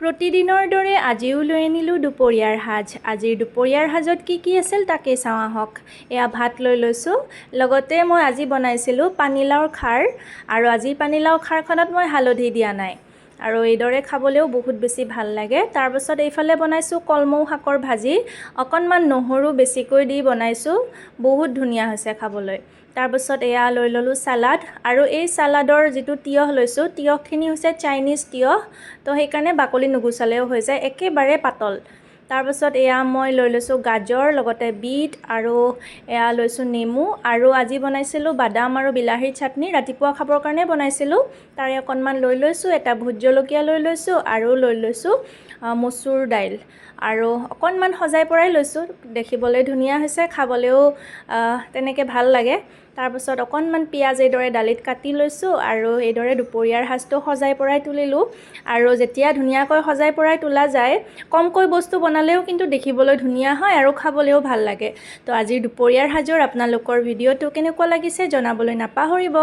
প্ৰতিদিনৰ দৰে আজিও লৈ আনিলোঁ দুপৰীয়াৰ সাজ। আজিৰ দুপৰীয়াৰ সাজত কি আছিল তাকে চাওঁ আহক। এয়া ভাত লৈ লৈছোঁ, লগতে মই আজি বনাইছিলোঁ পানীলাওৰ খাৰ, আৰু আজিৰ পানীলাও খাৰখনত মই হালধি দিয়া নাই, আৰু এইদৰে খাবলৈও বহুত বেছি ভাল লাগে। তাৰপাছত এইফালে বনাইছোঁ কলমৌ শাকৰ ভাজি, অকণমান নহৰু বেছিকৈ দি বনাইছোঁ, বহুত ধুনীয়া হৈছে খাবলৈ। তাৰপাছত এয়া লৈ ল'লোঁ চালাড, আৰু এই চালাডৰ যিটো তিয়হ লৈছোঁ, তিয়হখিনি হৈছে চাইনিজ তিয়হ, তো সেইকাৰণে বাকলি নুগুচালেও হৈ যায়, একেবাৰে পাতল। তাৰপাছত এয়া মই লৈ লৈছোঁ গাজৰ, লগতে বিট, আৰু এয়া লৈছোঁ নেমু, আৰু আজি বনাইছিলোঁ বাদাম আৰু বিলাহীৰ চাটনি, ৰাতিপুৱা খাবৰ কাৰণে বনাইছিলোঁ, তাৰে অকণমান লৈ লৈছোঁ। এটা ভোট জলকীয়া লৈ লৈছোঁ, আৰু লৈ লৈছোঁ মচুৰ দাইল, আৰু অকণমান সজাই পৰাই লৈছোঁ, দেখিবলৈ ধুনীয়া হৈছে, খাবলৈও তেনেকৈ ভাল লাগে। তাৰপাছত অকণমান পিঁয়াজ এইদৰে দালিত কাটি লৈছোঁ, আৰু এইদৰে দুপৰীয়াৰ সাজটো সজাই পৰাই তুলিলোঁ। আৰু যেতিয়া ধুনীয়াকৈ সজাই পৰাই তোলা যায়, কমকৈ বস্তু বনালেও কিন্তু দেখিবলৈ ধুনীয়া হয় আৰু খাবলৈও ভাল লাগে। তো আজিৰ দুপৰীয়াৰ সাজৰ আপোনালোকৰ ভিডিঅ'টো কেনেকুৱা লাগিছে জনাবলৈ নাপাহৰিব।